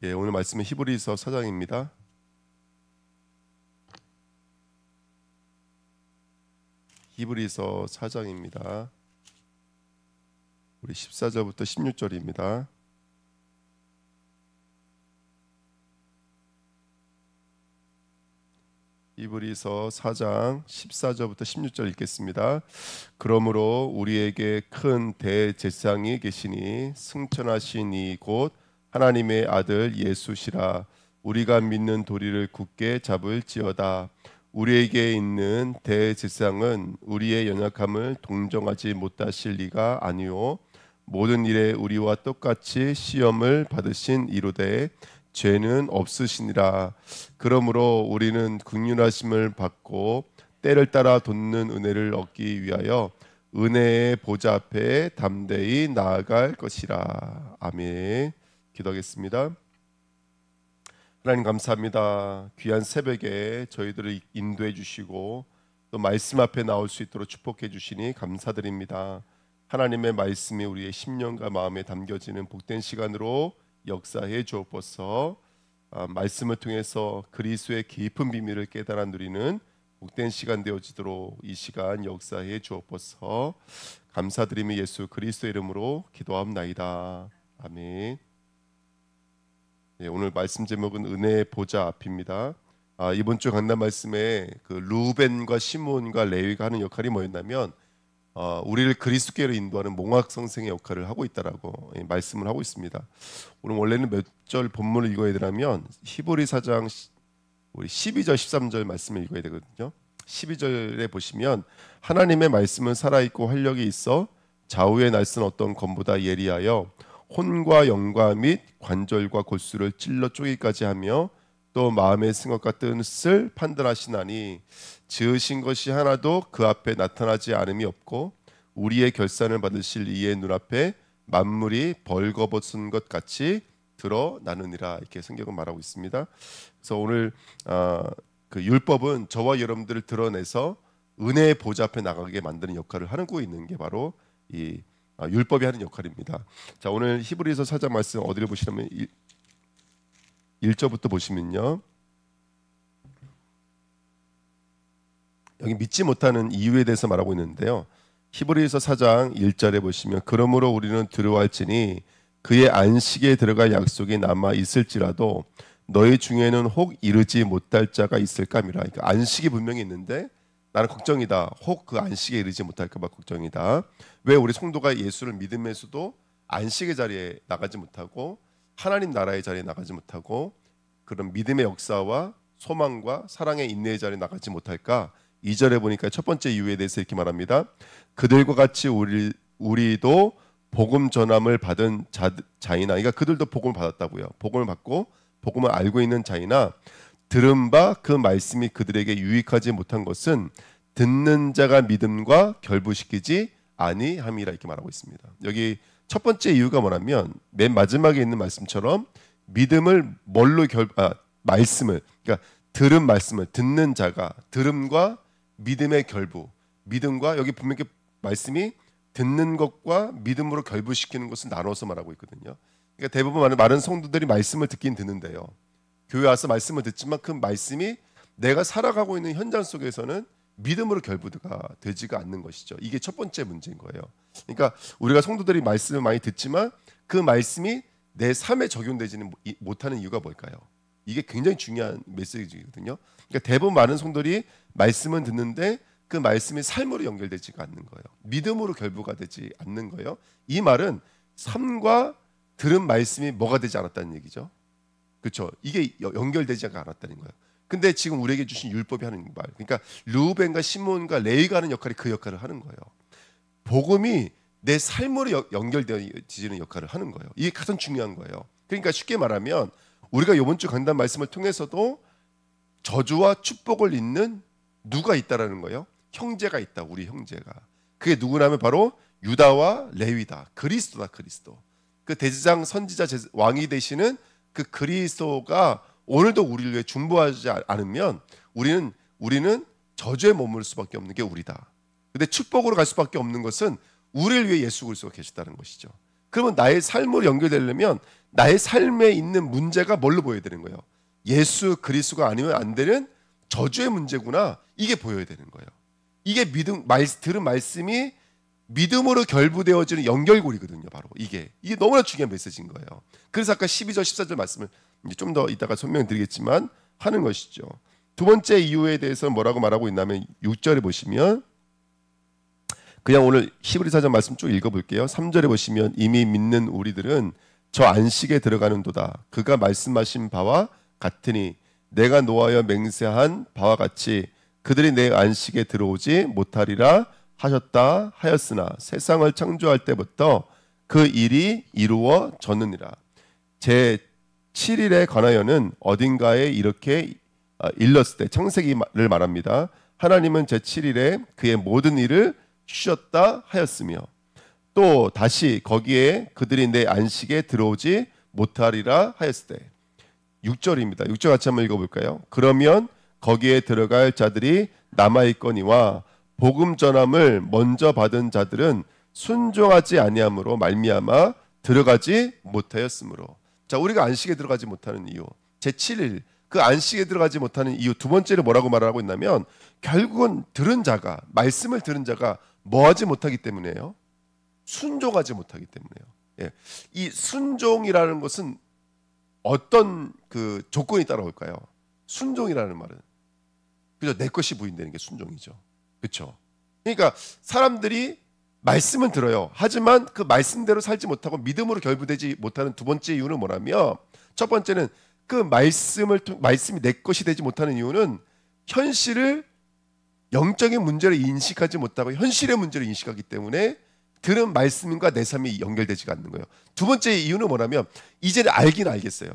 예, 오늘 말씀은 히브리서 4장입니다. 히브리서 4장입니다. 우리 14절부터 16절입니다. 히브리서 4장 14절부터 16절 읽겠습니다. 그러므로 우리에게 큰 대제사장이 계시니 승천하신 이 곧 하나님의 아들 예수시라. 우리가 믿는 도리를 굳게 잡을지어다. 우리에게 있는 대제사장은 우리의 연약함을 동정하지 못하실 리가 아니요 모든 일에 우리와 똑같이 시험을 받으신 이로되 죄는 없으시니라. 그러므로 우리는 긍휼하심을 받고 때를 따라 돋는 은혜를 얻기 위하여 은혜의 보좌 앞에 담대히 나아갈 것이라. 아멘. 기도하겠습니다. 하나님 감사합니다. 귀한 새벽에 저희들을 인도해 주시고 또 말씀 앞에 나올 수 있도록 축복해 주시니 감사드립니다. 하나님의 말씀이 우리의 심령과 마음에 담겨지는 복된 시간으로 역사해 주옵소서. 말씀을 통해서 그리스도의 깊은 비밀을 깨달아 누리는 복된 시간 되어지도록 이 시간 역사해 주옵소서. 감사드리며 예수 그리스도 이름으로 기도합나이다. 아멘. 네, 오늘 말씀 제목은 은혜의 보좌 앞입니다. 이번 주 강단 말씀에 그 루벤과 시몬과 레위가 하는 역할이 뭐였냐면 우리를 그리스도께로 인도하는 몽학 선생의 역할을 하고 있다라고 말씀을 하고 있습니다. 오늘 원래는 몇 절 본문을 읽어야 되냐면 히브리 4장 우리 12절 13절 말씀을 읽어야 되거든요. 12절에 보시면 하나님의 말씀은 살아있고 활력이 있어 좌우의 날선 어떤 검보다 예리하여 혼과 영과 및 관절과 골수를 찔러 쪼개기까지 하며 또 마음의 생각과 뜻을 판단하시나니 지으신 것이 하나도 그 앞에 나타나지 않음이 없고 우리의 결산을 받으실 이의 눈앞에 만물이 벌거벗은 것 같이 드러나느니라. 이렇게 성경은 말하고 있습니다. 그래서 오늘 그 율법은 저와 여러분들을 드러내서 은혜의 보좌 앞에 나가게 만드는 역할을 하고 있는 게 바로 이 율법이 하는 역할입니다. 자, 오늘 히브리서 4장 말씀 어디를 보시냐면 1절부터 보시면요. 여기 믿지 못하는 이유에 대해서 말하고 있는데요. 히브리서 4장 1절에 보시면 그러므로 우리는 두려워할지니 그의 안식에 들어갈 약속이 남아 있을지라도 너희 중에는 혹 이르지 못할 자가 있을까미라. 그러니까 안식이 분명히 있는데 나는 걱정이다. 혹 그 안식에 이르지 못할까 봐 걱정이다. 왜 우리 성도가 예수를 믿으면서도 안식의 자리에 나가지 못하고 하나님 나라의 자리에 나가지 못하고 그런 믿음의 역사와 소망과 사랑의 인내의 자리에 나가지 못할까? 2절에 보니까 첫 번째 이유에 대해서 이렇게 말합니다. 그들과 같이 우리도 복음 전함을 받은 자이나, 그러니까 그들도 복음을 받았다고요. 복음을 받고 복음을 알고 있는 자이나 들은 바 그 말씀이 그들에게 유익하지 못한 것은 듣는 자가 믿음과 결부시키지 아니함이라 이렇게 말하고 있습니다. 여기 첫 번째 이유가 뭐냐면 맨 마지막에 있는 말씀처럼 믿음을 말씀을, 그러니까 들은 말씀을 듣는 자가 들음과 믿음의 결부, 믿음과 여기 분명히 말씀이 듣는 것과 믿음으로 결부시키는 것을 나눠서 말하고 있거든요. 그러니까 대부분 많은 성도들이 말씀을 듣긴 듣는데요. 교회 와서 말씀을 듣지만 그 말씀이 내가 살아가고 있는 현장 속에서는 믿음으로 결부가 되지가 않는 것이죠. 이게 첫 번째 문제인 거예요. 그러니까 우리가 성도들이 말씀을 많이 듣지만 그 말씀이 내 삶에 적용되지는 못하는 이유가 뭘까요? 이게 굉장히 중요한 메시지거든요. 그러니까 대부분 많은 성도들이 말씀은 듣는데 그 말씀이 삶으로 연결되지가 않는 거예요. 믿음으로 결부가 되지 않는 거예요. 이 말은 삶과 들은 말씀이 뭐가 되지 않았다는 얘기죠. 그렇죠. 이게 연결되지 않았다는 거예요. 근데 지금 우리에게 주신 율법이 하는 말, 그러니까 루벤과 시몬과 레위가 하는 역할이 그 역할을 하는 거예요. 복음이 내 삶으로 연결되어지는 역할을 하는 거예요. 이게 가장 중요한 거예요. 그러니까 쉽게 말하면 우리가 이번 주 강단 말씀을 통해서도 저주와 축복을 잇는 누가 있다라는 거예요. 형제가 있다. 우리 형제가. 그게 누구냐면 바로 유다와 레위다. 그리스도다. 그리스도. 그 대제사장 선지자 왕이 되시는 그 그리스도가 오늘도 우리를 위해 중보하지 않으면 우리는 저주에 머물 수밖에 없는 게 우리다. 근데 축복으로 갈 수밖에 없는 것은 우리를 위해 예수 그리스도가 계시다는 것이죠. 그러면 나의 삶으로 연결되려면 나의 삶에 있는 문제가 뭘로 보여야 되는 거예요? 예수 그리스도가 아니면 안 되는 저주의 문제구나. 이게 보여야 되는 거예요. 이게 들은 말씀이 믿음으로 결부되어지는 연결고리거든요. 바로 이게 너무나 중요한 메시지인 거예요. 그래서 아까 12절 14절 말씀을 좀 더 이따가 설명드리겠지만 하는 것이죠. 두 번째 이유에 대해서 뭐라고 말하고 있냐면 6절에 보시면, 그냥 오늘 히브리서전 말씀 쭉 읽어볼게요. 3절에 보시면 이미 믿는 우리들은 저 안식에 들어가는도다. 그가 말씀하신 바와 같으니 내가 노하여 맹세한 바와 같이 그들이 내 안식에 들어오지 못하리라 하셨다 하였으나 세상을 창조할 때부터 그 일이 이루어졌느니라. 제 7일에 관하여는 어딘가에 이렇게 일렀을 때 창세기를 말합니다. 하나님은 제 7일에 그의 모든 일을 쉬었다 하였으며 또 다시 거기에 그들이 내 안식에 들어오지 못하리라 하였을 때 6절입니다. 6절 같이 한번 읽어볼까요? 그러면 거기에 들어갈 자들이 남아있거니와 복음 전함을 먼저 받은 자들은 순종하지 아니함으로 말미암아 들어가지 못하였으므로. 자, 우리가 안식에 들어가지 못하는 이유, 제7일 그 안식에 들어가지 못하는 이유 두 번째로 뭐라고 말하고 있냐면, 결국은 들은 자가, 말씀을 들은 자가 뭐하지 못하기 때문이에요? 순종하지 못하기 때문이에요. 예. 이 순종이라는 것은 어떤 그 조건이 따라올까요? 순종이라는 말은, 그죠? 내 것이 부인되는 게 순종이죠. 그렇죠? 그러니까 사람들이 말씀은 들어요. 하지만 그 말씀대로 살지 못하고 믿음으로 결부되지 못하는 두 번째 이유는 뭐냐면, 첫 번째는 그 말씀이 내 것이 되지 못하는 이유는 현실을 영적인 문제로 인식하지 못하고 현실의 문제로 인식하기 때문에 들은 말씀과 내 삶이 연결되지가 않는 거예요. 두 번째 이유는 뭐냐면, 이제는 알긴 알겠어요.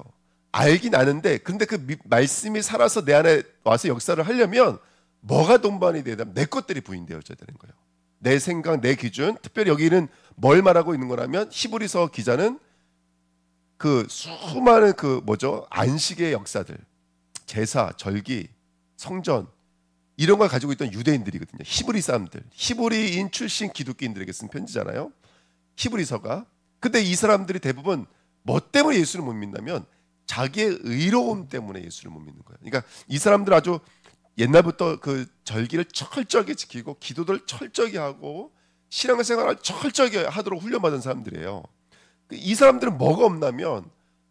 알긴 아는데 근데 그 말씀이 살아서 내 안에 와서 역사를 하려면 뭐가 동반이 되냐면 내 것들이 부인되어져야 되는 거예요. 내 생각, 내 기준. 특별히 여기는 뭘 말하고 있는 거냐면, 히브리서 기자는 그 수많은 안식의 역사들, 제사, 절기, 성전 이런 걸 가지고 있던 유대인들이거든요. 히브리 사람들, 히브리인 출신 기독교인들에게 쓴 편지잖아요, 히브리서가. 근데 이 사람들이 대부분 뭐 때문에 예수를 못 믿냐면 자기의 의로움 때문에 예수를 못 믿는 거예요. 그러니까 이 사람들 아주 옛날부터 그 절기를 철저하게 지키고 기도를 철저하게 하고 신앙생활을 철저하게 하도록 훈련받은 사람들이에요. 이 사람들은 뭐가 없냐면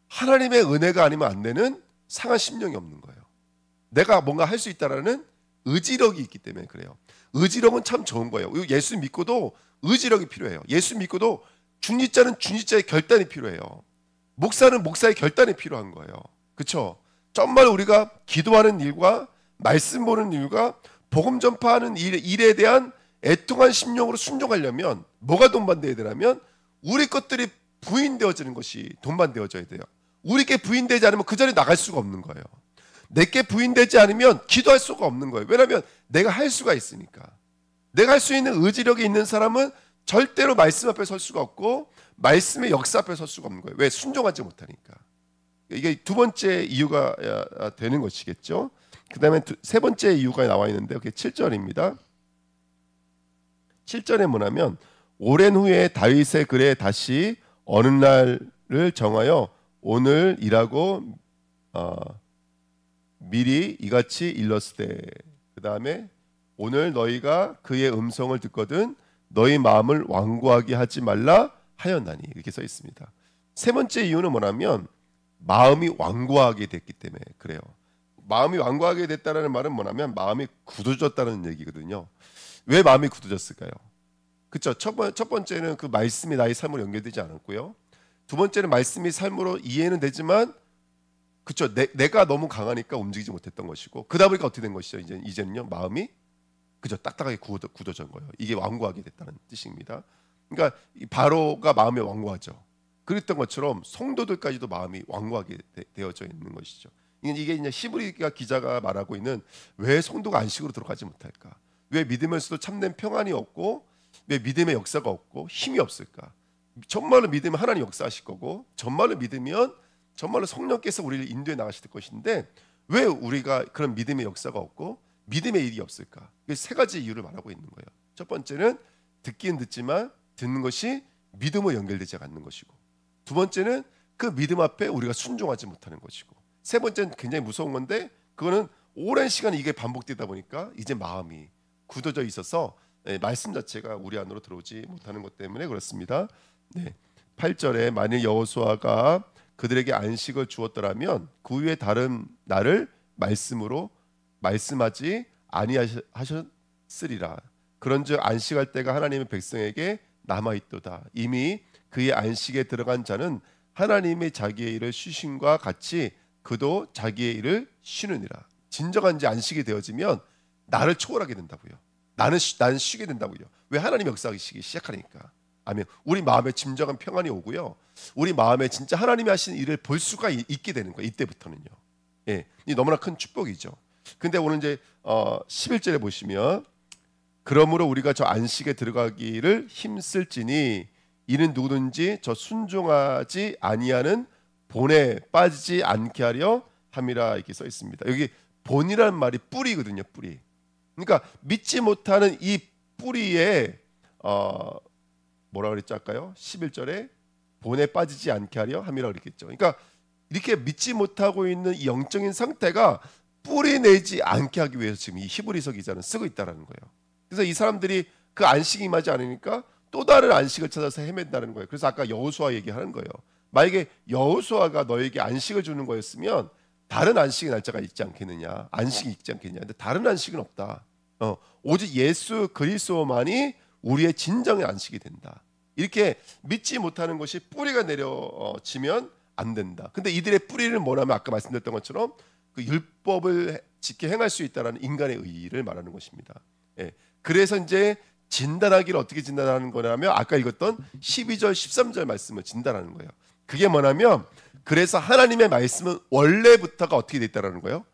하나님의 은혜가 아니면 안 되는 상한 심령이 없는 거예요. 내가 뭔가 할 수 있다라는 의지력이 있기 때문에 그래요. 의지력은 참 좋은 거예요. 예수 믿고도 의지력이 필요해요. 예수 믿고도 중직자는 중직자의 결단이 필요해요. 목사는 목사의 결단이 필요한 거예요. 그렇죠? 정말 우리가 기도하는 일과 말씀 보는 일과 복음 전파하는 일에 대한 애통한 심령으로 순종하려면 뭐가 동반되어야 되냐면 우리 것들이 부인되어지는 것이 동반되어져야 돼요. 우리께 부인되지 않으면 그 자리에 나갈 수가 없는 거예요. 내게 부인되지 않으면 기도할 수가 없는 거예요. 왜냐하면 내가 할 수가 있으니까. 내가 할 수 있는 의지력이 있는 사람은 절대로 말씀 앞에 설 수가 없고 말씀의 역사 앞에 설 수가 없는 거예요. 왜? 순종하지 못하니까. 이게 두 번째 이유가 되는 것이겠죠. 그 다음에 세 번째 이유가 나와 있는데 그게 7절입니다. 7절에 뭐냐면, 오랜 후에 다윗의 글에 다시 어느 날을 정하여 오늘이라고 미리 이같이 일렀을 때, 그 다음에 오늘 너희가 그의 음성을 듣거든 너희 마음을 완고하게 하지 말라 하였나니, 이렇게 써 있습니다. 세 번째 이유는 뭐냐면 마음이 완고하게 됐기 때문에 그래요. 마음이 완고하게 됐다는 말은 뭐냐면 마음이 굳어졌다는 얘기거든요. 왜 마음이 굳어졌을까요? 그렇죠. 첫 번째는 그 말씀이 나의 삶으로 연결되지 않았고요. 두 번째는 말씀이 삶으로 이해는 되지만 그렇죠. 내가 너무 강하니까 움직이지 못했던 것이고, 그러다 보니까 어떻게 된 것이죠? 이제는요 마음이 그죠, 딱딱하게 굳어진 거예요. 이게 완고하게 됐다는 뜻입니다. 그러니까 바로가 마음이 완고하죠. 그랬던 것처럼 성도들까지도 마음이 완고하게 되어져 있는 것이죠. 이게 이제 히브리가 기자가 말하고 있는, 왜 성도가 안식으로 들어가지 못할까? 왜 믿으면서도 참된 평안이 없고, 왜 믿음의 역사가 없고 힘이 없을까? 정말로 믿으면 하나님 역사하실 거고, 정말로 믿으면 정말로 성령께서 우리를 인도해 나가실 것인데 왜 우리가 그런 믿음의 역사가 없고 믿음의 일이 없을까? 세 가지 이유를 말하고 있는 거예요. 첫 번째는 듣기는 듣지만 듣는 것이 믿음으로 연결되지 않는 것이고, 두 번째는 그 믿음 앞에 우리가 순종하지 못하는 것이고, 세 번째는 굉장히 무서운 건데 그거는 오랜 시간 이게 반복되다 보니까 이제 마음이 굳어져 있어서 말씀 자체가 우리 안으로 들어오지 못하는 것 때문에 그렇습니다. 8절에 만일 여호수아가 그들에게 안식을 주었더라면 그 후에 다른 날을 말씀으로 말씀하지 아니하셨으리라. 그런즉 안식할 때가 하나님의 백성에게 남아있도다. 이미 그의 안식에 들어간 자는 하나님의 자기의 일을 쉬심과 같이 그도 자기의 일을 쉬느니라. 진정한 이제 안식이 되어지면 나를 초월하게 된다고요. 나는 쉬게 된다고요. 왜? 하나님 역사하시기 시작하니까. 아멘. 우리 마음에 진정한 평안이 오고요. 우리 마음에 진짜 하나님이 하신 일을 볼 수가 있게 되는 거예요. 이때부터는요. 이 너무나 큰 축복이죠. 근데 오늘 이제 11절에 보시면 그러므로 우리가 저 안식에 들어가기를 힘쓸지니 이는 누구든지 저 순종하지 아니하는 본에 빠지지 않게 하려 함이라 이렇게 써 있습니다. 여기 본이라는 말이 뿌리거든요. 뿌리. 그러니까 믿지 못하는 이 뿌리에 뭐라 그랬지 아까요? 11절에 본에 빠지지 않게 하려 함이라 그랬겠죠. 그러니까 이렇게 믿지 못하고 있는 이 영적인 상태가 뿌리 내지 않게 하기 위해서 지금 이 히브리서 기자는 쓰고 있다라는 거예요. 그래서 이 사람들이 그 안식이 임하지 않으니까 또 다른 안식을 찾아서 헤맨다는 거예요. 그래서 아까 여호수아 얘기하는 거예요. 만약에 여호수아가 너에게 안식을 주는 거였으면 다른 안식의 날짜가 있지 않겠느냐, 안식이 있지 않겠냐. 근데 다른 안식은 없다. 오직 예수 그리스도만이 우리의 진정의 안식이 된다. 이렇게 믿지 못하는 것이 뿌리가 내려지면 안 된다. 근데 이들의 뿌리를 뭐냐면 아까 말씀드렸던 것처럼 그 율법을 지켜 행할 수 있다는 인간의 의의를 말하는 것입니다. 그래서 이제 진단하기를 어떻게 진단하는 거냐면 아까 읽었던 12절 13절 말씀을 진단하는 거예요. 그게 뭐냐면 그래서 하나님의 말씀은 원래부터가 어떻게 돼 있다라는 거예요.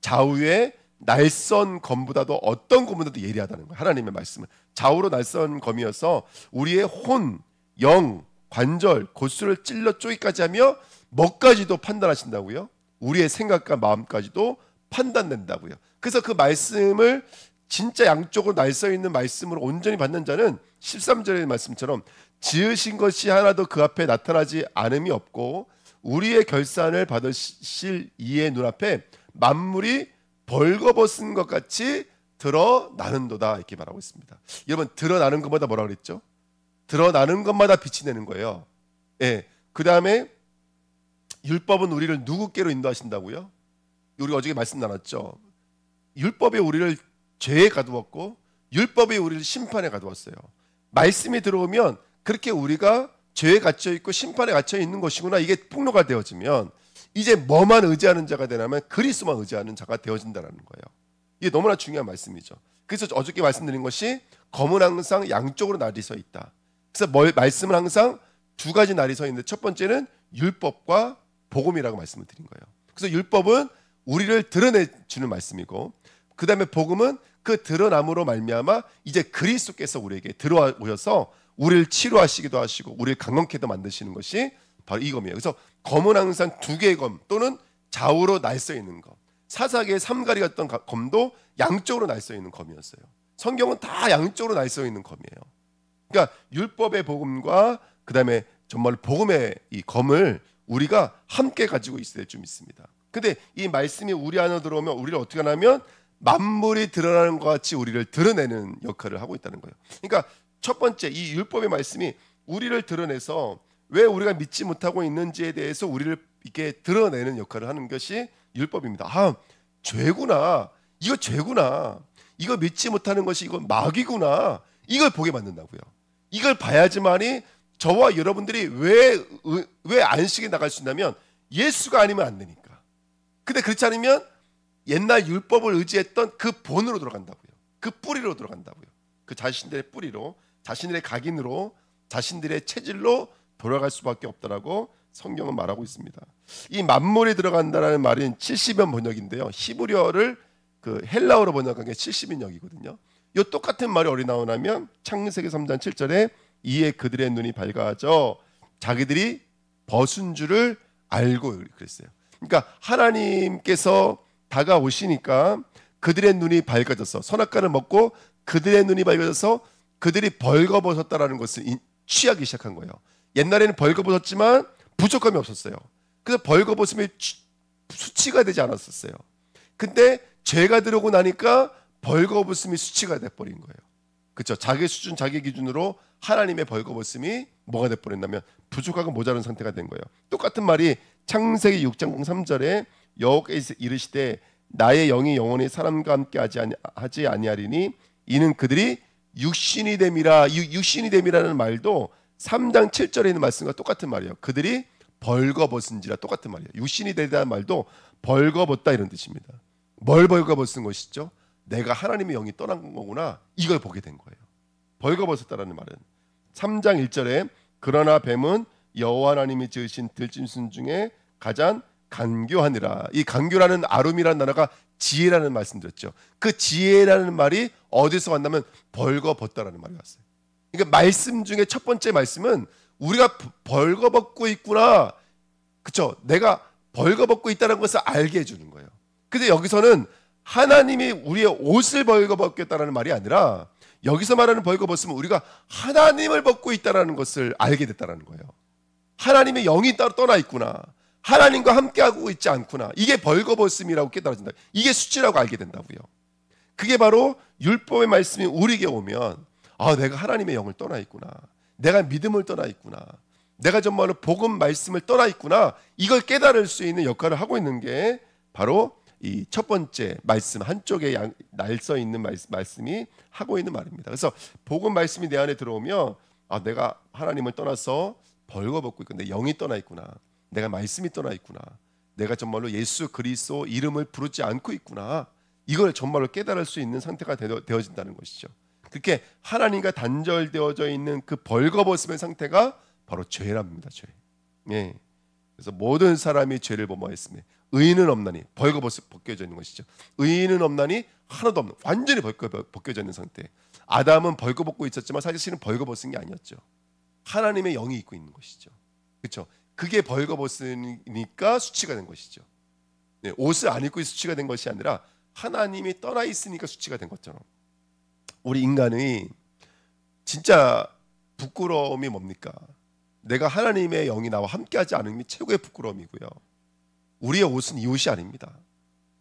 좌우에 날선 검보다도 어떤 검보다도 예리하다는 거예요. 하나님의 말씀은 좌우로 날선 검이어서 우리의 혼, 영, 관절, 골수를 찔러 쪼기까지 하며 뭐까지도 판단하신다고요. 우리의 생각과 마음까지도 판단된다고요. 그래서 그 말씀을 진짜 양쪽으로 날서 있는 말씀으로 온전히 받는 자는 13절의 말씀처럼 지으신 것이 하나도 그 앞에 나타나지 않음이 없고 우리의 결산을 받으실 이의 눈앞에 만물이 벌거벗은 것 같이 드러나는도다 이렇게 말하고 있습니다. 여러분 드러나는 것마다 뭐라 그랬죠? 드러나는 것마다 빛이 내는 거예요. 그 다음에 율법은 우리를 누구께로 인도하신다고요? 우리가 어저께 말씀 나눴죠. 율법이 우리를 죄에 가두었고 율법이 우리를 심판에 가두었어요. 말씀이 들어오면 그렇게 우리가 죄에 갇혀 있고 심판에 갇혀 있는 것이구나 이게 폭로가 되어지면 이제 뭐만 의지하는 자가 되냐면 그리스도만 의지하는 자가 되어진다는 거예요. 이게 너무나 중요한 말씀이죠. 그래서 어저께 말씀드린 것이 검은 항상 양쪽으로 날이 서 있다. 그래서 말씀은 항상 두 가지 날이 서 있는데 첫 번째는 율법과 복음이라고 말씀을 드린 거예요. 그래서 율법은 우리를 드러내주는 말씀이고 그 다음에 복음은 그 드러남으로 말미암아 이제 그리스도께서 우리에게 들어오셔서 우리를 치료하시기도 하시고 우리를 강건케도 만드시는 것이 바로 이 검이에요. 그래서 검은 항상 두 개의 검 또는 좌우로 날서 있는 검. 사사기의 삼가리였던 검도 양쪽으로 날서 있는 검이었어요. 성경은 다 양쪽으로 날서 있는 검이에요. 그러니까 율법의 복음과 그 다음에 정말 복음의 이 검을 우리가 함께 가지고 있어야 좀 있습니다. 근데 이 말씀이 우리 안으로 들어오면 우리를 어떻게 하냐면 만물이 드러나는 것 같이 우리를 드러내는 역할을 하고 있다는 거예요. 그러니까 첫 번째 이 율법의 말씀이 우리를 드러내서 왜 우리가 믿지 못하고 있는지에 대해서 우리를 이렇게 드러내는 역할을 하는 것이 율법입니다. 아, 죄구나. 이거 죄구나. 이거 믿지 못하는 것이 이거 마귀구나. 이걸 보게 만든다고요. 이걸 봐야지만이 저와 여러분들이 왜 안식에 나갈 수 있냐면 예수가 아니면 안 되니까. 근데 그렇지 않으면 옛날 율법을 의지했던 그 본으로 들어간다고요. 그 뿌리로 들어간다고요. 그 자신들의 뿌리로, 자신들의 각인으로, 자신들의 체질로 돌아갈 수밖에 없다라고 성경은 말하고 있습니다. 이 만물이 들어간다라는 말은 70연 번역인데요. 히브리어를 그 헬라어로 번역한 게 70인역이거든요. 이 똑같은 말이 어디 나오냐면 창세기 3장 7절에 이에 그들의 눈이 밝아져 자기들이 벗은 줄을 알고 그랬어요. 그러니까 하나님께서 다가오시니까 그들의 눈이 밝아져서 선악과를 먹고 그들의 눈이 밝아져서 그들이 벌거벗었다라는 것을 취하기 시작한 거예요. 옛날에는 벌거벗었지만 부족함이 없었어요. 그래서 벌거벗음이 수치가 되지 않았었어요. 근데 죄가 들어오고 나니까 벌거벗음이 수치가 돼버린 거예요. 그렇죠? 자기 수준, 자기 기준으로 하나님의 벌거벗음이 뭐가 돼버렸냐면 부족하고 모자란 상태가 된 거예요. 똑같은 말이 창세기 6장 3절에 여호와께서 이르시되 나의 영이 영원히 사람과 함께 하지 아니하리니 이는 그들이 육신이 됨이라. 육신이 됨이라는 말도 3장 7절에 있는 말씀과 똑같은 말이에요. 그들이 벌거벗은지라 똑같은 말이에요. 육신이 되다는 말도 벌거벗다 이런 뜻입니다. 뭘 벌거벗은 것이죠? 내가 하나님의 영이 떠난 거구나. 이걸 보게 된 거예요. 벌거벗었다라는 말은 3장 1절에 그러나 뱀은 여호와 하나님이 지으신 들짐승 중에 가장 간교하니라. 이 간교라는 아름이라는 단어가 지혜라는 말씀드렸죠. 그 지혜라는 말이 어디서 왔냐면 벌거벗다라는 말이 왔어요. 그러니까 말씀 중에 첫 번째 말씀은 우리가 벌거벗고 있구나. 그렇죠? 내가 벌거벗고 있다는 것을 알게 해주는 거예요. 근데 여기서는 하나님이 우리의 옷을 벌거벗겠다라는 말이 아니라 여기서 말하는 벌거벗으면 우리가 하나님을 벗고 있다는 것을 알게 됐다는 거예요. 하나님의 영이 따로 떠나 있구나. 하나님과 함께하고 있지 않구나. 이게 벌거벗음이라고 깨달아진다. 이게 수치라고 알게 된다고요. 그게 바로 율법의 말씀이 우리에게 오면 내가 하나님의 영을 떠나 있구나. 내가 믿음을 떠나 있구나. 내가 정말로 복음 말씀을 떠나 있구나. 이걸 깨달을 수 있는 역할을 하고 있는 게 바로 이 첫 번째 말씀 한쪽에 날서 있는 말씀이 하고 있는 말입니다. 그래서 복음 말씀이 내 안에 들어오면 내가 하나님을 떠나서 벌거벗고 있고 내 영이 떠나 있구나. 내가 말씀이 떠나 있구나. 내가 정말로 예수 그리스도 이름을 부르지 않고 있구나. 이걸 정말로 깨달을 수 있는 상태가 되어진다는 것이죠. 그렇게 하나님과 단절되어져 있는 그 벌거벗음의 상태가 바로 죄랍니다. 죄. 예. 그래서 모든 사람이 죄를 범하였으며 의인은 없나니 벗겨져 있는 것이죠. 의인은 없나니 하나도 없는 완전히 벗겨져 있는 상태. 아담은 벌거벗고 있었지만 사실은 벌거벗은 게 아니었죠. 하나님의 영이 입고 있는 것이죠. 그렇죠? 그게 벌거벗으니까 수치가 된 것이죠. 네, 옷을 안 입고 수치가 된 것이 아니라 하나님이 떠나 있으니까 수치가 된 것처럼 우리 인간의 진짜 부끄러움이 뭡니까? 내가 하나님의 영이 나와 함께하지 않음이 최고의 부끄러움이고요. 우리의 옷은 이 옷이 아닙니다.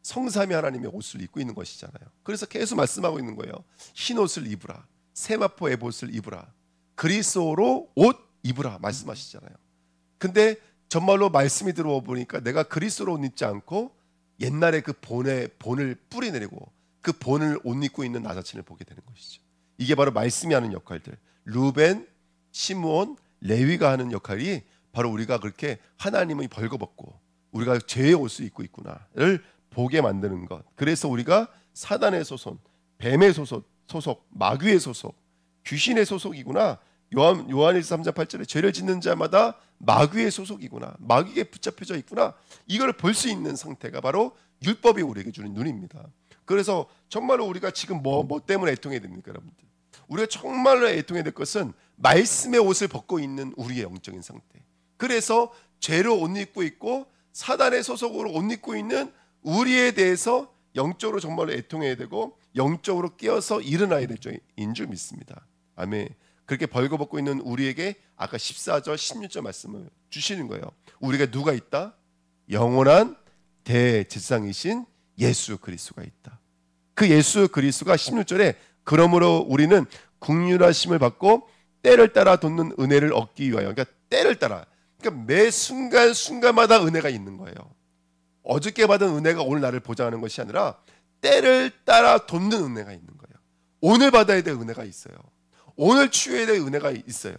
성삼위 하나님의 옷을 입고 있는 것이잖아요. 그래서 계속 말씀하고 있는 거예요. 흰 옷을 입으라. 세마포 에봇을 입으라. 그리스도로 옷 입으라 말씀하시잖아요. 근데 정말로 말씀이 들어와 보니까 내가 그리스도로 옷 입지 않고 옛날에 그 본을 뿌리내리고 그 본을 옷 입고 있는 나 자신을 보게 되는 것이죠. 이게 바로 말씀이 하는 역할들. 루벤, 시므온, 레위가 하는 역할이 바로 우리가 그렇게 하나님의 벌거벗고 우리가 죄의 옷을 입고 있구나를 보게 만드는 것. 그래서 우리가 사단의 소속, 뱀의 소속, 마귀의 소속, 귀신의 소속이구나. 요한일서 3장 8절에 죄를 짓는 자마다 마귀의 소속이구나. 마귀에 붙잡혀져 있구나. 이걸 볼 수 있는 상태가 바로 율법이 우리에게 주는 눈입니다. 그래서 정말로 우리가 지금 뭐 때문에 애통해야 됩니까, 여러분들? 우리가 정말로 애통해야 될 것은 말씀의 옷을 벗고 있는 우리의 영적인 상태. 그래서 죄로 옷 입고 있고 사단의 소속으로 옷 입고 있는 우리에 대해서 영적으로 정말로 애통해야 되고 영적으로 깨어서 일어나야 될 줄인 줄 믿습니다. 아멘. 그렇게 벌거벗고 있는 우리에게 아까 14절 16절 말씀을 주시는 거예요. 우리가 누가 있다? 영원한 대제사장이신 예수 그리스도가 있다. 그 예수 그리스도가 16절에 그러므로 우리는 긍휼하심을 받고 때를 따라 돋는 은혜를 얻기 위하여. 그러니까 때를 따라. 그러니까 매 순간마다 은혜가 있는 거예요. 어저께 받은 은혜가 오늘 나를 보장하는 것이 아니라 때를 따라 돋는 은혜가 있는 거예요. 오늘 받아야 될 은혜가 있어요. 오늘 취해야 될 은혜가 있어요.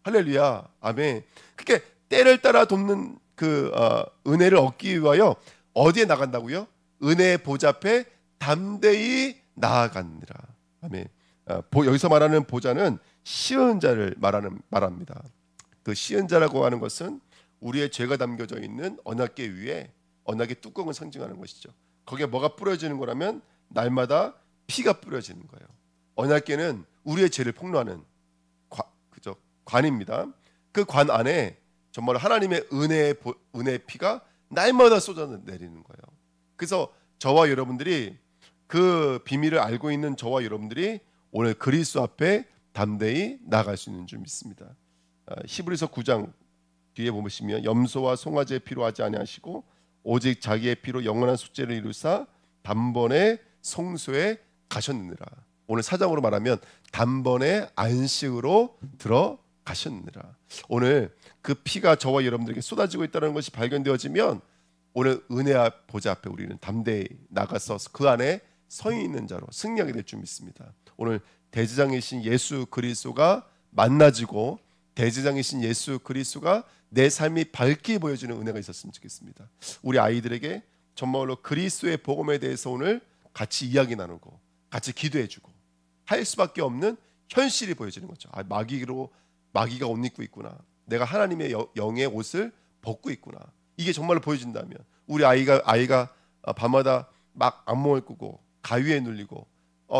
할렐루야. 아멘. 그러니까 때를 따라 돋는 그 은혜를 얻기 위하여 어디에 나간다고요? 은혜의 보좌 앞에 담대히 나아가느라. 아멘. 여기서 말하는 보좌는 시은 자를 말합니다. 그 시은 자라고 하는 것은 우리의 죄가 담겨져 있는 언약궤 위에 언약의 뚜껑을 상징하는 것이죠. 거기에 뭐가 뿌려지는 거라면 날마다 피가 뿌려지는 거예요. 언약궤는 우리의 죄를 폭로하는 관입니다. 그 관 안에 정말 하나님의 은혜의 피가 날마다 쏟아 내리는 거예요. 그래서 저와 여러분들이 그 비밀을 알고 있는 저와 여러분들이 오늘 그리스도 앞에 담대히 나아갈 수 있는 줄 믿습니다. 히브리서 9장 뒤에 보시면 염소와 송아지의 피로 하지 아니하시고 오직 자기의 피로 영원한 속죄를 이루사 단번에 성소에 가셨느니라. 오늘 사장으로 말하면 단번에 안식으로 들어가셨느니라. 오늘 그 피가 저와 여러분들에게 쏟아지고 있다는 것이 발견되어지면 오늘 은혜 보좌 앞에 우리는 담대히 나가서 그 안에 서 있는 자로 승리하게 될 줄 믿습니다. 오늘 대제장이신 예수 그리스도가 만나지고 대제장이신 예수 그리스도가 내 삶이 밝게 보여지는 은혜가 있었으면 좋겠습니다. 우리 아이들에게 정말로 그리스도의 복음에 대해서 오늘 같이 이야기 나누고 같이 기도해주고 할 수밖에 없는 현실이 보여지는 거죠. 마귀가 옷 입고 있구나. 내가 하나님의 영의 옷을 벗고 있구나. 이게 정말로 보여진다면 우리 아이가 밤마다 막 악몽을 꾸고 가위에 눌리고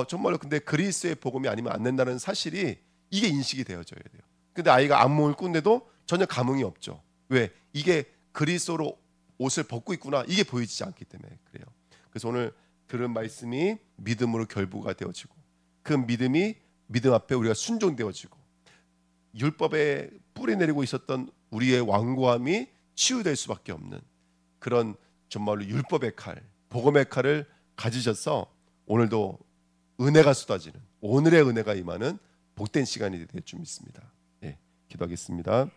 정말로 근데 그리스도의 복음이 아니면 안 된다는 사실이 이게 인식이 되어져야 돼요. 근데 아이가 악몽을 꾸는데도 전혀 감흥이 없죠. 왜? 이게 그리스도로 옷을 벗고 있구나. 이게 보이지 않기 때문에 그래요. 그래서 오늘 들은 말씀이 믿음으로 결부가 되어지고 그 믿음 앞에 우리가 순종되어지고 율법에 뿌리 내리고 있었던 우리의 완고함이 치유될 수밖에 없는 그런 정말로 율법의 칼, 복음의 칼을 가지셔서 오늘도 은혜가 쏟아지는 오늘의 은혜가 임하는 복된 시간이 될 줄 믿습니다. 예, 기도하겠습니다.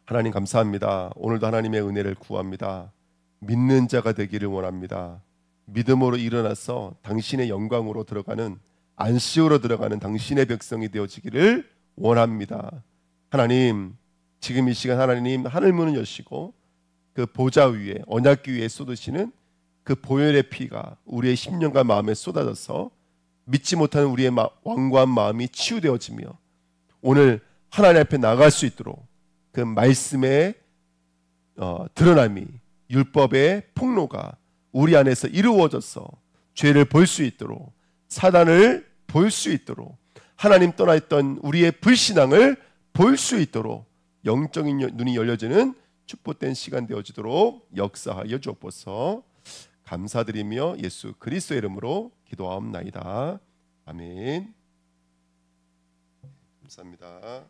하나님 감사합니다. 오늘도 하나님의 은혜를 구합니다. 믿는 자가 되기를 원합니다. 믿음으로 일어나서 당신의 영광으로 들어가는 안식으로 들어가는 당신의 백성이 되어지기를 원합니다. 하나님 지금 이 시간 하나님 하늘 문을 여시고 그 보좌 위에 언약궤 위에 쏟으시는 그 보혈의 피가 우리의 심령과 마음에 쏟아져서 믿지 못하는 우리의 완고한 마음이 치유되어지며 오늘 하나님 앞에 나갈 수 있도록 그 말씀의 드러남이 율법의 폭로가 우리 안에서 이루어져서 죄를 볼 수 있도록 사단을 볼 수 있도록 하나님 떠나 있던 우리의 불신앙을 볼 수 있도록 영적인 눈이 열려지는 축복된 시간 되어지도록 역사하여 주옵소서. 감사드리며 예수 그리스도의 이름으로 기도하옵나이다. 아멘. 감사합니다.